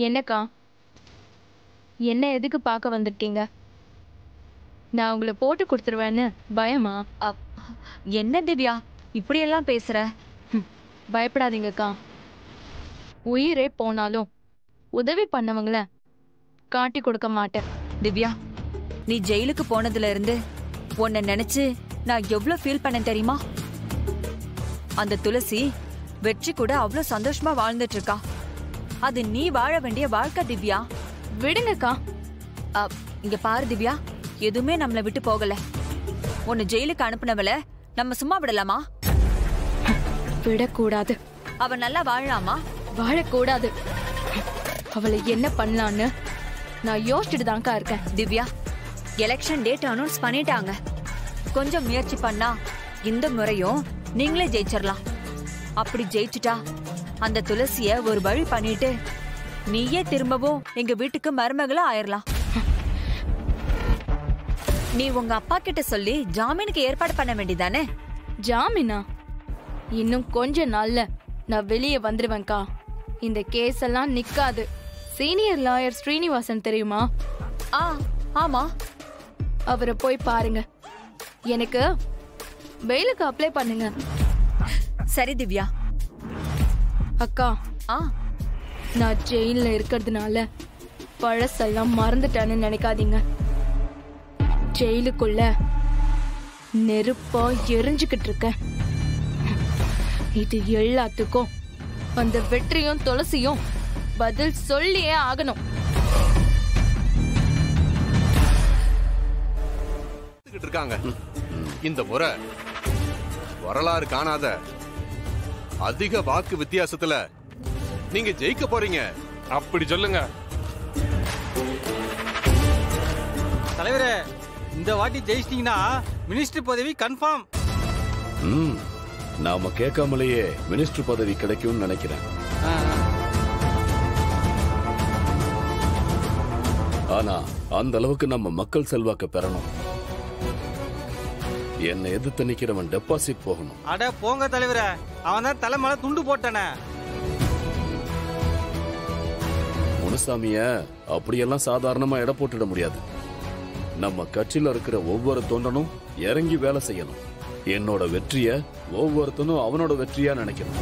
என்னக்கா, என்ன எதுக்கு பார்க்க வந்திருக்கீங்க? நான் உங்களை போட்டு கொடுத்துருவேன்னு பயமா? என்ன திவ்யா இப்படியெல்லாம் பேசுற? பயப்படாதீங்கக்கா. உயிரே போனாலும் உதவி பண்ணவங்கள காட்டி கொடுக்க மாட்டேன். திவ்யா, நீ ஜெயிலுக்கு போனதுல இருந்து உன்னை நினைச்சு நான் எவ்வளவு ஃபீல் பண்ண தெரியுமா? அந்த துளசி வெற்றி கூட அவ்வளவு சந்தோஷமா வாழ்ந்துட்டு இருக்கா. அது நீ வாழ வேண்டிய வாழ்க்கை திவ்யா. விடுங்கக்கா. இங்க பாரு திவ்யா, எதுவுமே நம்மளை விட்டு போகல. உன்னை ஜெயிலுக்கு அனுப்புனவள நம்ம சும்மா விடலாமா? விடக்கூடாது. அவ நல்லா வாழலாமா? வாழக்கூடாது. அவளை என்ன பண்ணலான்னு நான் யோசிச்சுட்டு தான்க்கா இருக்கேன். திவ்யா, எலெக்ஷன் டேட் அனௌன்ஸ் பண்ணிட்டாங்க. கொஞ்சம் முயற்சி பண்ணா இந்த முறையும் நீங்களே ஜெயிச்சிடலாம். அப்படி ஜெயிச்சுட்டா அந்த துளசிய ஒரு வழி பண்ணிட்டு நீயே திரும்பவும் எங்க வீட்டுக்கு மருமகளா ஆயிரலாம். நீ உங்க அப்பா கிட்ட சொல்லி ஜாமீனுக்கு ஏற்பாடு பண்ண வேண்டியதானே? ஜாமீனா? இன்னும் கொஞ்ச நாள்ல நான் வெளியே வந்துருவேன்க்கா. இந்த கேஸ் எல்லாம் நிக்காது. சீனியர் லாயர் ஸ்ரீனிவாசன் தெரியுமா? ஆமா. அவரை போய் பாருங்க. எனக்கு பெயிலுக்கு அப்ளை பண்ணுங்க. சரி திவ்யா. அக்கா, நான் ஜெயில இருக்கிறதுனால பழசெல்லாம் மறந்துட்டேன்னு நினைக்காதீங்க. ஜெயிலுக்குள்ள நெருப்பா எரிஞ்சுக்கிட்டு இருக்கேன். இது எல்லாத்துக்கும் அந்த வெற்றியும் துளசியும் பதில் சொல்லியே ஆகணும். இருக்காங்க. இந்த முறை வரலாறு காணாத அதிக வாக்கு வித்தியாசத்துல நீங்க ஜெயிக்க போறீங்க. அப்படி சொல்லுங்க தலைவரே. இந்த வாட்டி ஜெயிச்சிட்டீங்கன்னா மினிஸ்டர் பதவி கன்ஃபார்ம். நாம கேட்காமலேயே மினிஸ்டர் பதவி கிடைக்கும்னு நினைக்கிறேன். ஆனா அந்த அளவுக்கு நம்ம மக்கள் செல்வாக்க பெறணும். என்னை எதிர்த்து நிக்கிறவன் டெபாசிட் போகணும். அட போங்க தலைவரே, அவன் தான் தலைமலை துண்டு போட்டானே. முனுசாமிய அப்படியெல்லாம் சாதாரணமா எடை போட்டுட முடியாது. நம்ம கட்சியில இருக்கிற ஒவ்வொரு தொண்டனும் இறங்கி வேலை செய்யணும். என்னோட வெற்றிய ஒவ்வொருத்தனும் அவனோட வெற்றியா நினைக்கணும்.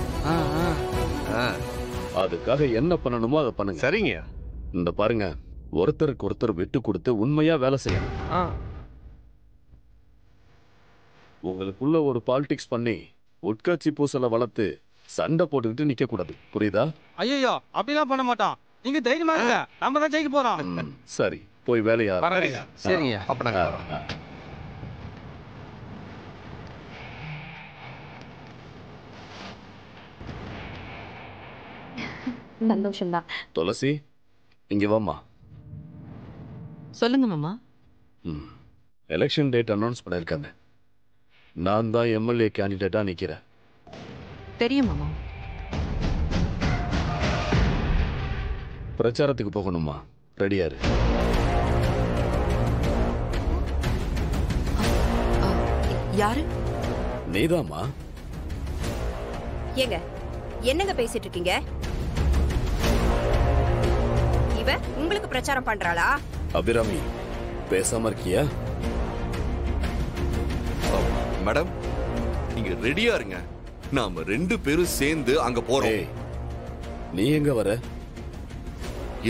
அதுக்காக என்ன பண்ணணுமோ அதை பண்ணுங்க. சரிங்க. இந்த பாருங்க, ஒருத்தருக்கு ஒருத்தர் விட்டு கொடுத்து உண்மையா வேலை செய்யணும். உங்களுக்குள்ள ஒரு பாலிடிக்ஸ் பண்ணி உட்கட்சி பூசலை வளர்த்து சண்டை போட்டுக்கிட்டு நிக்க கூடாது. புரியுதா? ஐயோ, அப்படிலாம் பண்ண மாட்டான். நீங்க தைரியமா இருங்க, நம்ம தான் ஜெயிக்க போறோம். சரி, போய் வேலையா. சரிங்க. சந்தோஷம்தான். துளசி, இங்க வாமா. சொல்லுங்க மாமா. எலெக்ஷன் டேட் அனௌன்ஸ் பண்ணிருக்காங்க. நான் தான் எம்எல்ஏ கேண்டிடேட்டா நிக்கிறேன். தெரியும் மாமா. பிரச்சாரத்துக்கு போகணுமா? ரெடியா இரு. யாரு? நீதாமா. ஏங்க, என்னங்க பேசிட்டு இருக்கீங்க? இவ உங்களுக்கு பிரச்சாரம் பண்றாளா? அபிராமி, பேசாம இருக்கியா? மேடம், நீங்க ரெடியா இருங்க. நாம 2 பேரும் சேர்ந்து அங்க போறோம். நீ எங்க வர?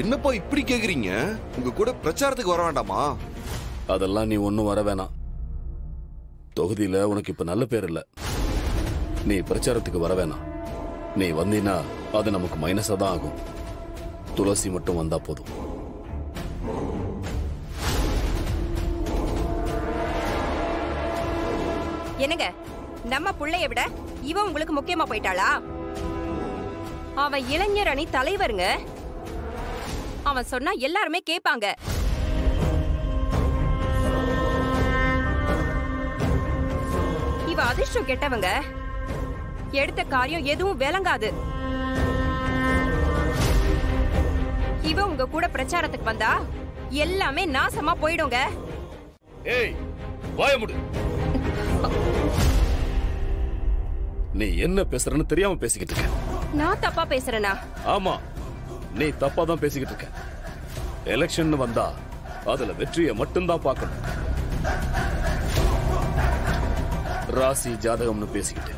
என்னப்பா இப்படி கேக்குறீங்க? உங்க கூட பிரச்சாரத்துக்கு வர வேண்டாமா? அதெல்லாம் நீ ஒன்னும் வர வேணாம். தொகுதியில உனக்கு இப்ப நல்ல பேர் இல்ல. நீ பிரச்சாரத்துக்கு வர வேணாம். நீ வந்தீனா அது நமக்கு மைனஸா தான் ஆகும். துளசி மட்டும் வந்தா போதும். என்னங்க, நம்ம புள்ளைய விட இவ உங்களுக்கு முக்கியமா போயிட்டாளா? அவன் இளைஞர் அணி தலைவருங்க. அவன் சொன்னா எல்லாருமே கேட்பாங்க. இவ அதிர்ஷ்டம் கெட்டவங்க. எடுத்த காரியம் எதுவும் விளங்காது. இவ உங்க கூட பிரச்சாரத்துக்கு வந்தா எல்லாமே நாசமா போயிடுங்க. ஏய், வாய மூடு. நீ என்ன பேசுறன்னு தெரியாம பேசிக்கிட்டு இருக்க. நான் தப்பா பேசுறேனா? ஆமா, நீ தப்பா தான் பேசிக்கிட்டு இருக்க. எலெக்ஷன் வந்தா அதுல வெற்றியை மட்டும்தான் பார்க்கணும். ராசி ஜாதகம்னு பேசிக்கிட்டு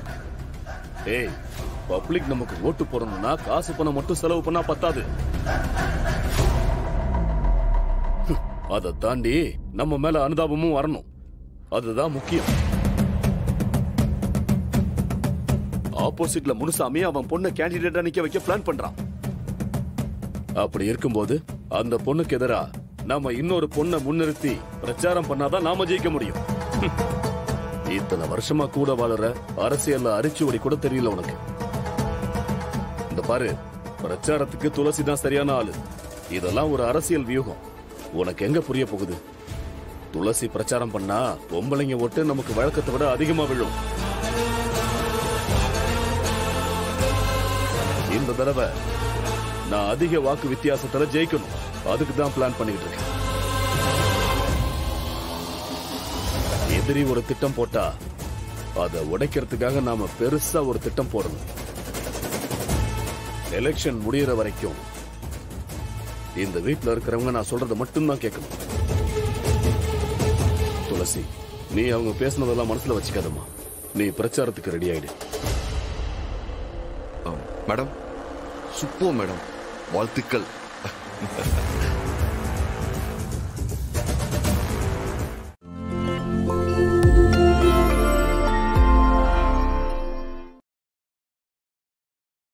ஏய், பப்ளிக் நமக்கு ஓட்டு போடணும்னா காசு பணம் மட்டும் செலவு பண்ணா பத்தாது. அதை தாண்டி நம்ம மேல அனுதாபமும் வரணும். அதுதான் முக்கியம். ஆப்போசிட்ல முனுசாமி அவன் பொண்ணை கேண்டிடேட்டா நிக்க வைக்க பிளான் பண்றான். அப்படி இருக்கும்போது அந்த பொண்ணுக்கு எதிரா நாம இன்னொரு பொண்ணை முன்னிறுத்தி பிரச்சாரம் பண்ணாதான் நாம ஜெயிக்க முடியும். இத்தனை வருஷமா கூட வாழற அரசியல்ல அரிச்சுவடி கூட தெரியல உனக்கு. இந்த பாரு, பிரச்சாரத்துக்கு துளசி தான் சரியான ஆளு. இதெல்லாம் ஒரு அரசியல் வியூகம். உனக்கு எங்க புரிய போகுது? துளசி பிரச்சாரம் பண்ணா பொம்பளைங்க ஓட்டு நமக்கு வழக்கத்தை விட அதிகமா விழும். இந்த தடவை நான் அதிக வாக்கு வித்தியாசத்துல ஜெயிக்கணும். அதுக்கு தான் பிளான் பண்ணிட்டு இருக்கேன். எதிரி ஒரு திட்டம் போட்டா அதை உடைக்கிறதுக்காக நாம பெருசா ஒரு திட்டம் போடணும். எலெக்ஷன் முடியற வரைக்கும் இந்த வீட்டுல இருக்கிறவங்க நான் சொல்றதை மட்டும்தான் கேட்கணும். துளசி, நீ அவங்க பேசுனதெல்லாம் மனசுல வச்சுக்காதம்மா. நீ பிரச்சாரத்துக்கு ரெடி ஆயிடு. மேடம், சூப்பர் மேடம், வாழ்த்துக்கள்.